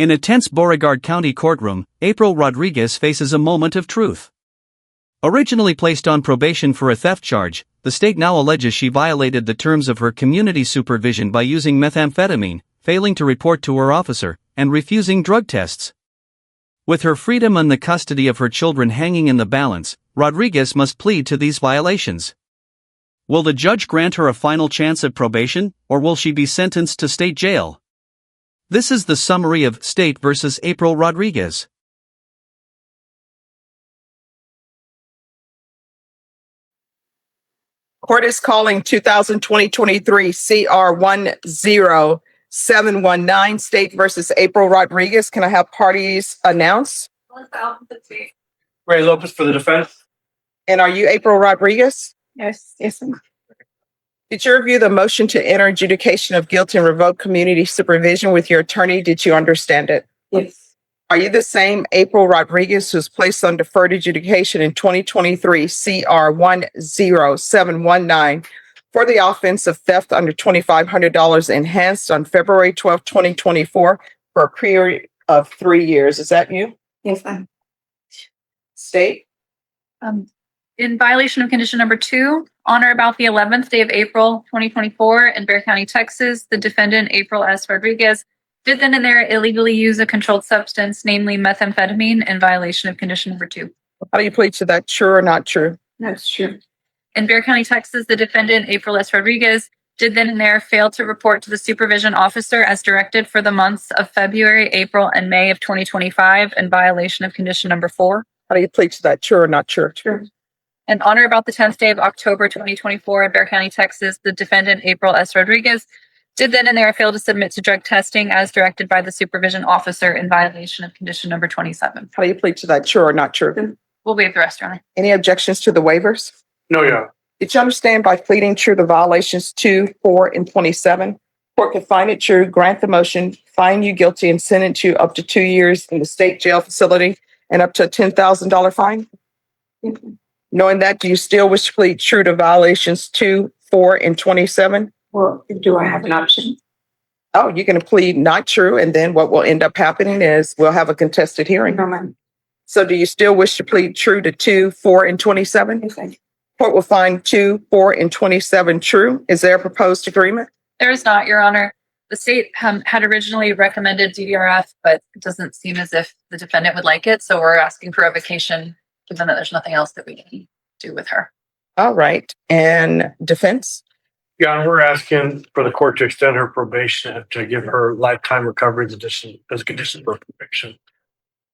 In a tense Beauregard County courtroom, April Rodriguez faces a moment of truth. Originally placed on probation for a theft charge, the state now alleges she violated the terms of her community supervision by using methamphetamine, failing to report to her officer, and refusing drug tests. With her freedom and the custody of her children hanging in the balance, Rodriguez must plead to these violations. Will the judge grant her a final chance at probation, or will she be sentenced to state jail? This is the summary of State versus April Rodriguez. Court is calling 2020-23 CR 10719 State versus April Rodriguez. Can I have parties announce? Ray Lopez for the defense. And are you April Rodriguez? Yes. Did you review the motion to enter adjudication of guilt and revoke community supervision with your attorney? Did you understand it? Yes. Are you the same April Rodriguez who was placed on deferred adjudication in 2023 CR 10719 for the offense of theft under $2,500 enhanced on February 12, 2024 for a period of 3 years? Is that you? Yes, ma'am. State? In violation of condition number 2, on or about the 11th day of April 2024 in Bexar County, Texas, the defendant, April S. Rodriguez, did then and there illegally use a controlled substance, namely methamphetamine, in violation of condition number 2. How do you plead to that? True or not true? That's true. In Bexar County, Texas, the defendant, April S. Rodriguez, did then and there fail to report to the supervision officer as directed for the months of February, April, and May of 2025 in violation of condition number 4. How do you plead to that? True or not true? True. And on or about the 10th day of October 2024 in Bexar County, Texas, the defendant, April S. Rodriguez, did then and there fail to submit to drug testing as directed by the supervision officer in violation of condition number 27. How do you plead to that? True or not true? We'll waive the rest, Your Honor. Any objections to the waivers? No, Your Honor. Did you understand by pleading true to violations 2, 4, and 27? Court could find it true, grant the motion, find you guilty, and sentence you up to 2 years in the state jail facility and up to a $10,000 fine? Knowing that, do you still wish to plead true to violations 2, 4, and 27? Well, do I have an option? Oh, you're going to plead not true, and then what will end up happening is we'll have a contested hearing. No, ma'am. So do you still wish to plead true to 2, 4, and 27? Yes, I do. Court will find 2, 4, and 27 true. Is there a proposed agreement? There is not, Your Honor. The state had originally recommended DDRF, but it doesn't seem as if the defendant would like it. So we're asking for revocation, given that there's nothing else that we can do with her. All right. And defense? Your Honor, we're asking for the court to extend her probation and to give her lifetime recovery as a condition for probation.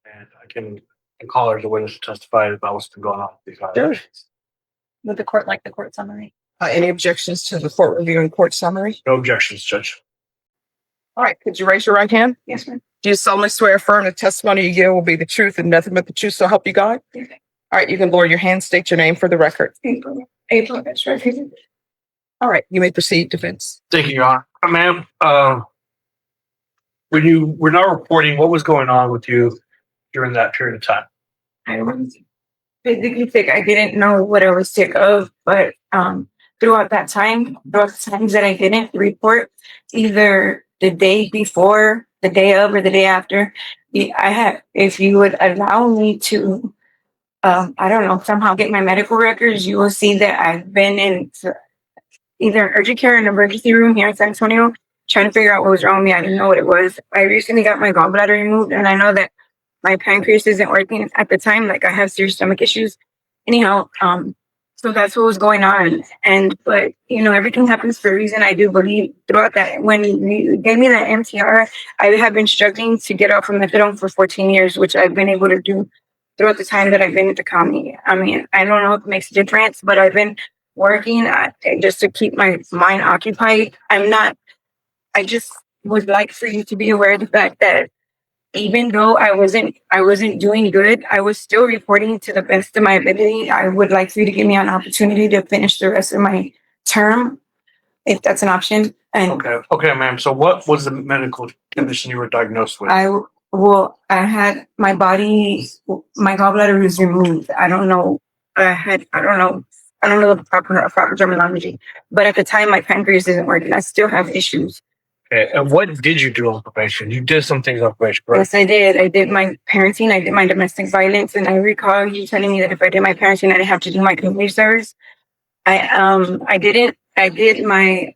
And I can call her as a witness to testify about what's been going on with these violations. Would the court like the court summary? Any objections to the court review and court summary? No objections, Judge. All right. Could you raise your right hand? Yes, ma'am. Do you solemnly swear affirm the testimony you give will be the truth and nothing but the truth, so help you God? Yes. All right. You can lower your hand, state your name for the record. April, that's right. All right. You may proceed, defense. Thank you, Your Honor. Ma'am, when you were not reporting, what was going on with you during that period of time? I was physically sick. I didn't know what I was sick of, but throughout the times that I didn't report, either the day before, the day of, or the day after, if you would allow me to, I don't know, somehow get my medical records, you will see that I've been in either an urgent care or an emergency room here in San Antonio, trying to figure out what was wrong with me. I didn't know what it was. I recently got my gallbladder removed, and I know that my pancreas isn't working at the time. Like, I have serious stomach issues. Anyhow, so that's what was going on. But everything happens for a reason. I do believe throughout that, when you gave me that MTR, I have been struggling to get off from methadone for 14 years, which I've been able to do throughout the time that I've been at the county. I mean, I don't know if it makes a difference, but I've been working just to keep my mind occupied. I just would like for you to be aware of the fact that even though I wasn't doing good, I was still reporting to the best of my ability. I would like for you to give me an opportunity to finish the rest of my term, if that's an option. And Okay, ma'am. So what was the medical condition you were diagnosed with? I had my gallbladder was removed. I don't know the proper terminology, but at the time my pancreas isn't working. I still have issues. Okay, and what did you do on probation? You did some things on probation, right? Yes, I did. I did my parenting. I did my domestic violence, and I recall you telling me that if I did my parenting, I didn't have to do my community service. I didn't. I did my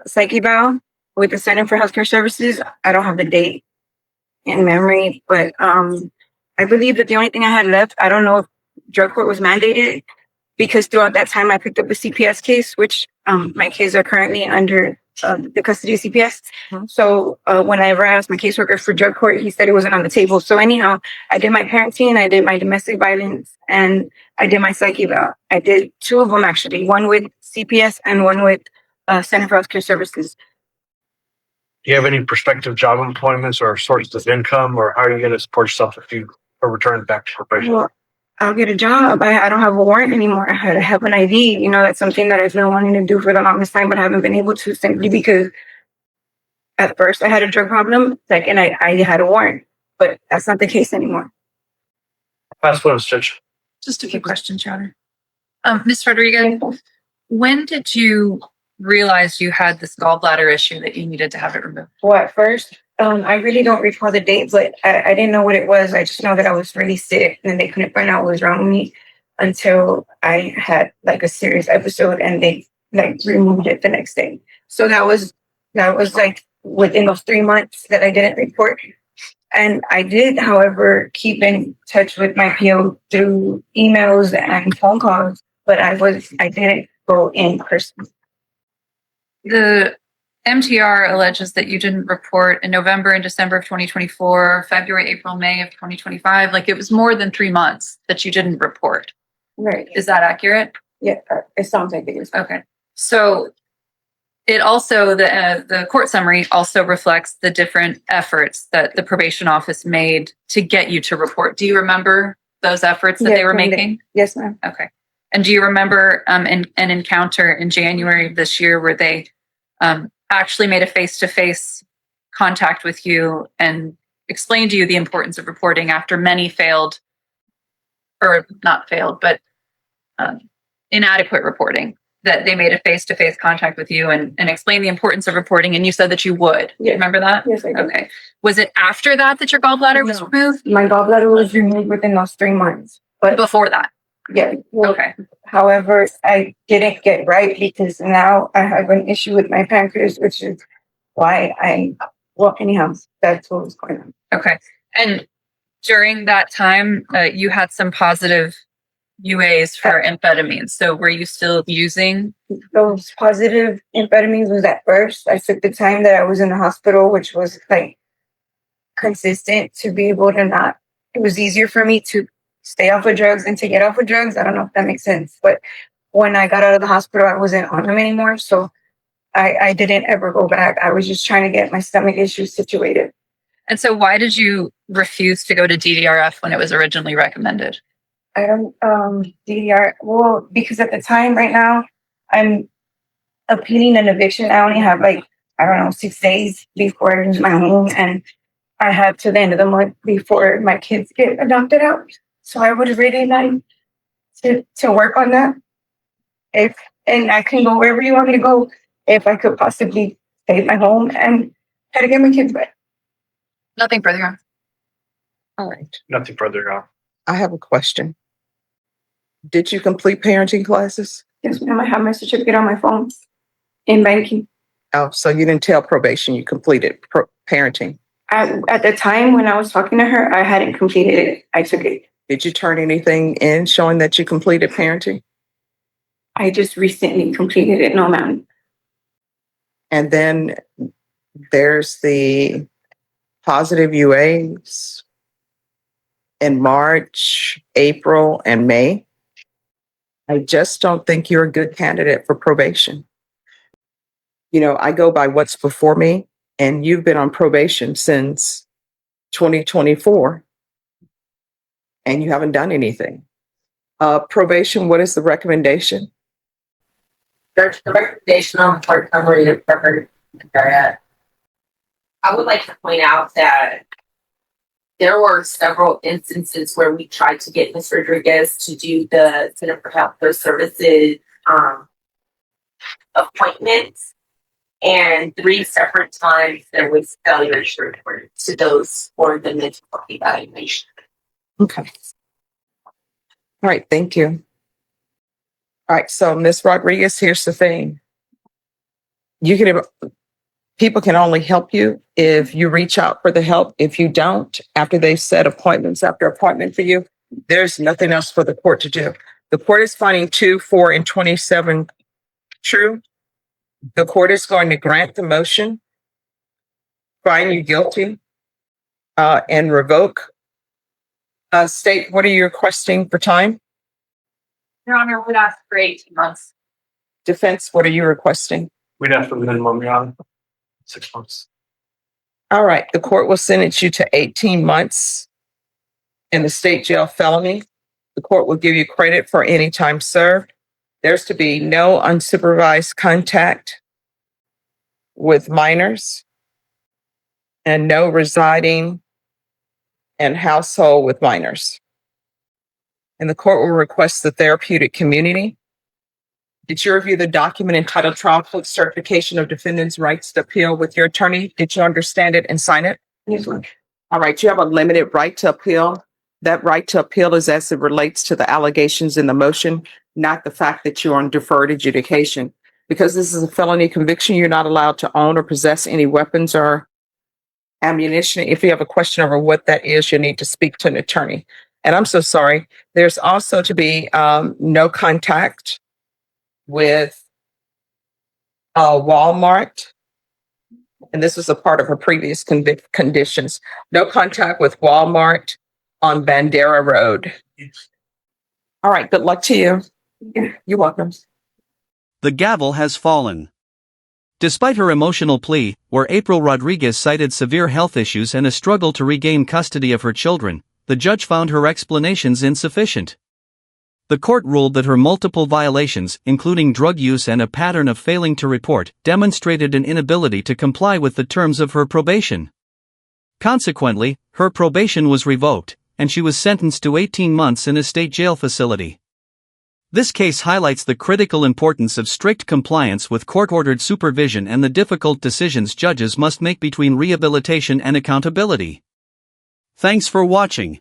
psyche eval with the Center for Healthcare Services. I don't have the date in memory, but I believe that the only thing I had left, I don't know if drug court was mandated, because throughout that time I picked up a CPS case, which my kids are currently under the custody of CPS. So whenever I asked my caseworker for drug court, he said it wasn't on the table. So anyhow, I did my parenting, I did my domestic violence, and I did my psyche eval. I did 2 of them actually, one with CPS and one with Center for Healthcare Services. Do you have any prospective job employments or sources of income, or how are you going to support yourself if you are returned back to probation? Well, I'll get a job. I don't have a warrant anymore. I have an ID. You know, that's something that I've been wanting to do for the longest time, but I haven't been able to, simply because at first I had a drug problem. Second, I had a warrant, but that's not the case anymore. Last one, Judge. Just a few questions, Your Honor. Ms. Rodriguez, when did you realize you had this gallbladder issue that you needed to have it removed? Well, at first, I really don't recall the date, but I didn't know what it was. I just know that I was really sick and they couldn't find out what was wrong with me until I had like a serious episode and they like removed it the next day. So that was like within those 3 months that I didn't report. And I did, however, keep in touch with my PO through emails and phone calls, but I didn't go in person. The MTR alleges that you didn't report in November and December of 2024, February, April, May of 2025. Like, it was more than 3 months that you didn't report. Right. Is that accurate? Yeah, it sounds like it is. Okay. So it also, the court summary also reflects the different efforts that the probation office made to get you to report. Do you remember those efforts that they were making? Yes, ma'am. Okay. And do you remember an encounter in January of this year where they actually made a face-to-face contact with you and explained to you the importance of reporting after many failed, or not failed, but inadequate reporting? That they made a face-to-face contact with you and explained the importance of reporting, and you said that you would. Yes. Remember that? Yes, I do. Okay. Was it after that your gallbladder was removed? My gallbladder was removed within those 3 months. But Before that? yeah. Well, Okay. however, I didn't get right because now I have an issue with my pancreas, which is why anyhow, that's what was going on. Okay. And during that time, you had some positive UAs for amphetamines. So were you still using? Those positive amphetamines was at first. I took the time that I was in the hospital, which was like consistent to be able to not, it was easier for me to stay off of drugs and to get off of drugs. I don't know if that makes sense, but when I got out of the hospital, I wasn't on them anymore. So I didn't ever go back. I was just trying to get my stomach issues situated. And so why did you refuse to go to DDRF when it was originally recommended? I don't, DDR, well, because at the time right now, I'm appealing an eviction. I only have 6 days before I lose my home, and I have to the end of the month before my kids get adopted out. So I would really like to work on that. And I can go wherever you want me to go if I could possibly save my home and try to get my kids back. Nothing further on. All right. Nothing further on. I have a question. Did you complete parenting classes? Yes, ma'am. I have my certificate on my phone in banking. Oh, so you didn't tell probation you completed parenting. At the time when I was talking to her, I hadn't completed it. I took it. Did you turn anything in showing that you completed parenting? I just recently completed it. No, ma'am. And then there's the positive UAs in March, April, and May. I just don't think you're a good candidate for probation. You know, I go by what's before me, and you've been on probation since 2024, and you haven't done anything. Probation, what is the recommendation? Judge, the recommendation on the court summary is record. I would like to point out that there were several instances where we tried to get Ms. Rodriguez to do the Center for Healthcare Services appointments, And 3 separate times there was failure to report to those for the mental health evaluation. Okay. All right, thank you. All right, so Ms. Rodriguez, here's the thing. People can only help you if you reach out for the help. If you don't, after they've set appointments after appointment for you, there's nothing else for the court to do. The court is finding 2, 4, and 27 true. The court is going to grant the motion, find you guilty, and revoke. State, what are you requesting for time? Your Honor, would ask for 18 months. Defense, what are you requesting? We'd ask for the minimum, Your Honor. 6 months. All right, the court will sentence you to 18 months in the state jail felony. The court will give you credit for any time served. There's to be no unsupervised contact with minors and no residing in household with minors. And the court will request the therapeutic community. Did you review the document entitled Trial Court Certification of Defendant's Rights to Appeal with your attorney? Did you understand it and sign it? Yes, ma'am. All right, you have a limited right to appeal. That right to appeal is as it relates to the allegations in the motion, not the fact that you're on deferred adjudication. Because this is a felony conviction, you're not allowed to own or possess any weapons or ammunition. If you have a question over what that is, you need to speak to an attorney. And I'm so sorry. There's also to be no contact with Walmart. And this was a part of her previous conditions. No contact with Walmart on Bandera Road. All right, good luck to you. You're welcome. The gavel has fallen. Despite her emotional plea, where April Rodriguez cited severe health issues and a struggle to regain custody of her children, the judge found her explanations insufficient. The court ruled that her multiple violations, including drug use and a pattern of failing to report, demonstrated an inability to comply with the terms of her probation. Consequently, her probation was revoked, and she was sentenced to 18 months in a state jail facility. This case highlights the critical importance of strict compliance with court-ordered supervision and the difficult decisions judges must make between rehabilitation and accountability. Thanks for watching.